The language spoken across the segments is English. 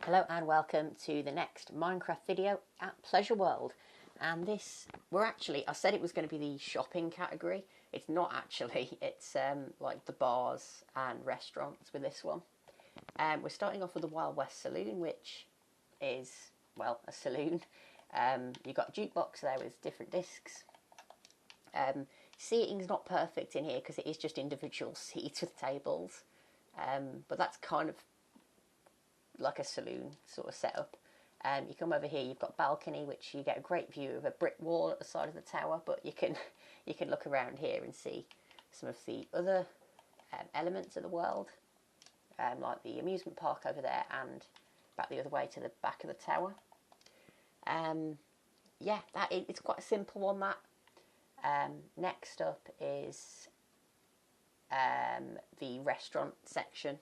Hello and welcome to the next Minecraft video at Pleasure World. And I said it was going to be the shopping category. It's not actually, it's like the bars and restaurants with this one. We're starting off with the Wild West Saloon, which is, well, a saloon. You've got a jukebox there with different discs. Seating's not perfect in here because it is just individual seats with tables. But that's kind of like a saloon sort of setup. You come over here, you've got balcony, which you get a great view of a brick wall at the side of the tower, but you can look around here and see some of the other elements of the world, like the amusement park over there and back the other way to the back of the tower. It's quite a simple one, that. Next up is the restaurant section.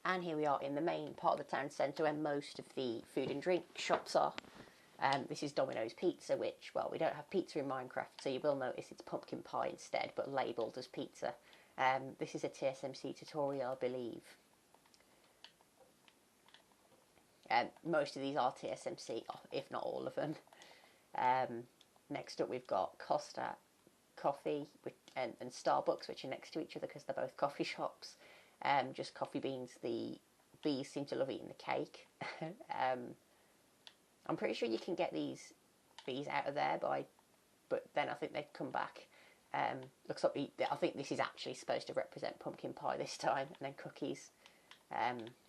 And here we are in the main part of the town centre where most of the food and drink shops are. This is Domino's Pizza, which, well, we don't have pizza in Minecraft, so you will notice it's pumpkin pie instead, but labelled as pizza. This is a TSMC tutorial, I believe. Most of these are TSMC, if not all of them. Next up we've got Costa Coffee and Starbucks, which are next to each other because they're both coffee shops. Just coffee beans. The bees seem to love eating the cake. I'm pretty sure you can get these bees out of there but then I think they'd come back. Looks like I think this is actually supposed to represent pumpkin pie this time, and then cookies,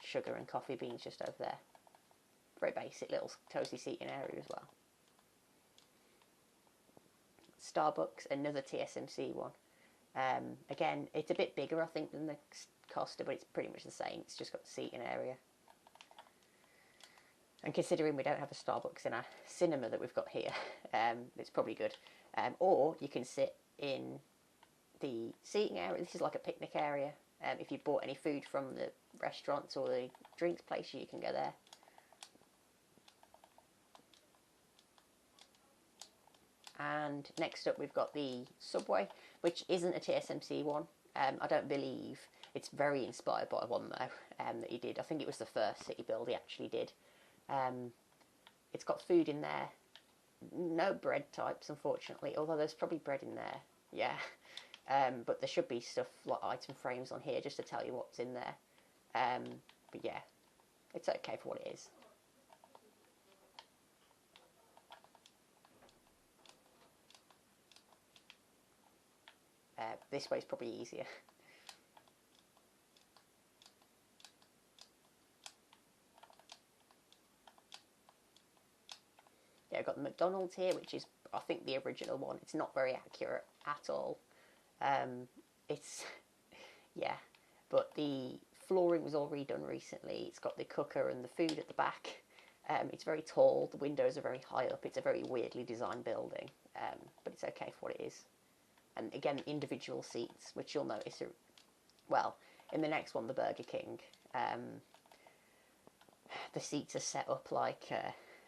sugar and coffee beans just over there. Very basic little cosy seating area as well. Starbucks, another TSMC one. Again, it's a bit bigger, I think, than the Costa, but it's pretty much the same. It's just got the seating area. And considering we don't have a Starbucks in our cinema that we've got here, it's probably good. Or you can sit in the seating area. This is like a picnic area. If you bought any food from the restaurants or the drinks place, you can go there. And next up we've got the Subway, which isn't a TSMC one. I don't believe. It's very inspired by one, though, that he did. I think it was the first city build he actually did. It's got food in there. No bread types, unfortunately, although there's probably bread in there. Yeah. But there should be stuff like item frames on here just to tell you what's in there. But yeah, it's okay for what it is. This way's probably easier. Yeah, I've got the McDonald's here, which is, I think, the original one. It's not very accurate at all. Yeah, but the flooring was all redone recently. It's got the cooker and the food at the back. It's very tall. The windows are very high up. It's a very weirdly designed building, but it's okay for what it is. And again, individual seats, which you'll notice are, well, in the next one, the Burger King, the seats are set up like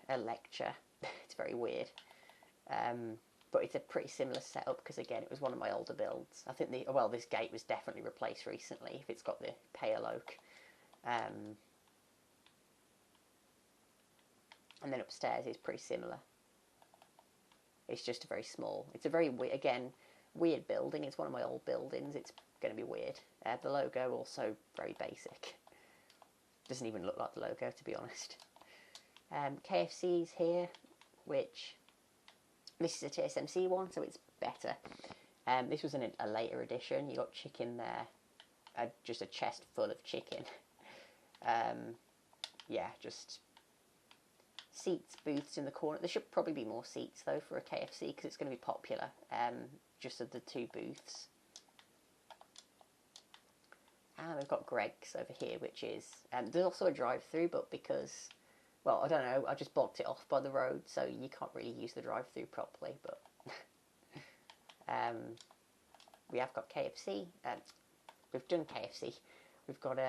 a lecture. It's very weird. But it's a pretty similar setup because, again, it was one of my older builds. I think this gate was definitely replaced recently if it's got the pale oak. And then upstairs is pretty similar. It's just a very small, it's a very, again, weird building. It's one of my old buildings. It's going to be weird. The logo also very basic. Doesn't even look like the logo, to be honest. KFC's here, which this is a TSMC one, so it's better. This was a later edition. You got chicken there, just a chest full of chicken. Yeah, just seats, booths in the corner. There should probably be more seats though for a KFC because it's going to be popular. Just of the two booths. And we've got Greggs over here, which is there's also a drive-through, but because, well, I don't know, I just blocked it off by the road, so you can't really use the drive-through properly. But we have got KFC. We've done KFC. We've got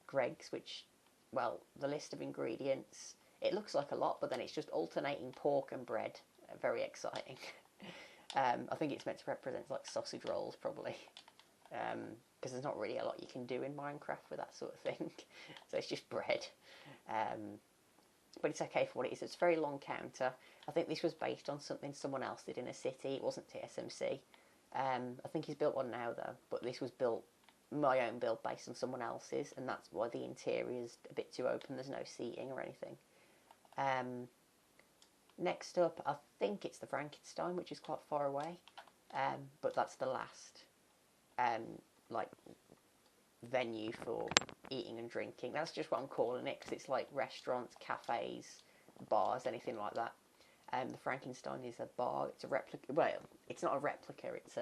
Greggs, which, well, the list of ingredients, it looks like a lot, but then it's just alternating pork and bread. Very exciting. I think it's meant to represent like sausage rolls, probably. because there's not really a lot you can do in Minecraft with that sort of thing. So it's just bread. But it's okay for what it is. It's a very long counter. I think this was based on something someone else did in a city. It wasn't TSMC. I think he's built one now though, but this was built, my own build, based on someone else's, and that's why the interior's a bit too open. There's no seating or anything. Next up, I think it's the Frankenstein, which is quite far away, but that's the last like venue for eating and drinking. That's just what I'm calling it, because it's like restaurants, cafes, bars, anything like that. The Frankenstein is a bar. It's a replica. Well, it's not a replica. It's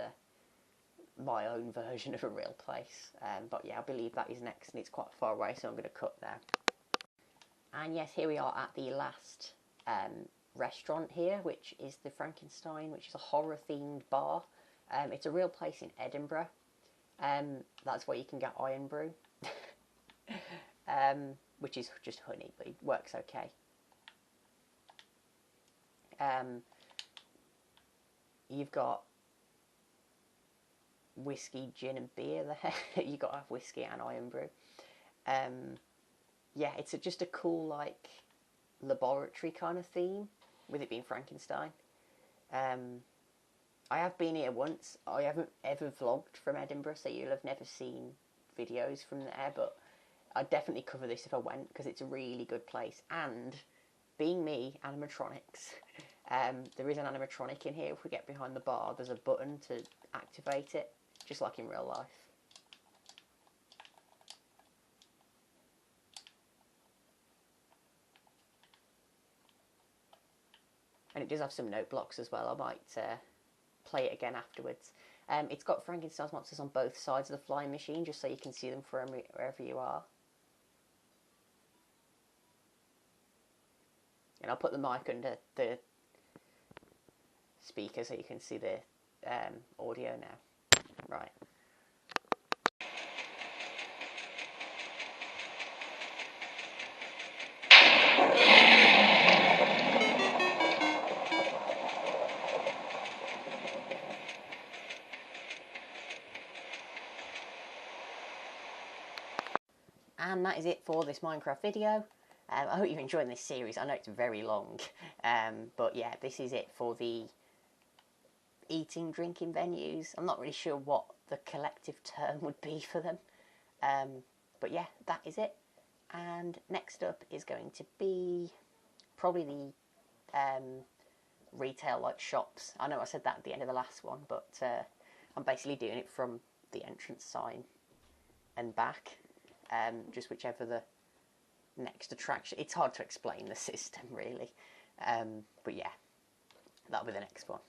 my own version of a real place. But yeah, I believe that is next, and it's quite far away, so I'm going to cut now. And yes, here we are at the last restaurant here, which is the Frankenstein, which is a horror-themed bar. It's a real place in Edinburgh. That's where you can get Iron Brew, which is just honey, but it works okay. You've got whiskey, gin and beer there. You've got to have whiskey and Iron Brew. Yeah, it's just a cool, like, laboratory kind of theme, with it being Frankenstein. I have been here once. I haven't ever vlogged from Edinburgh, so you'll have never seen videos from there, but I'd definitely cover this if I went, because it's a really good place. And being me, animatronics, there is an animatronic in here. If we get behind the bar, there's a button to activate it, just like in real life. And it does have some note blocks as well. I might play it again afterwards. It's got Frankenstein's monsters on both sides of the flying machine, just so you can see them from wherever you are. And I'll put the mic under the speaker so you can see the audio now. Right. And that is it for this Minecraft video. I hope you're enjoying this series. I know it's very long, but yeah, this is it for the eating, drinking venues. I'm not really sure what the collective term would be for them, but yeah, that is it. And next up is going to be probably the retail, like shops. I know I said that at the end of the last one, but I'm basically doing it from the entrance sign and back. Just whichever the next attraction. It's hard to explain the system, really. But yeah, that'll be the next one.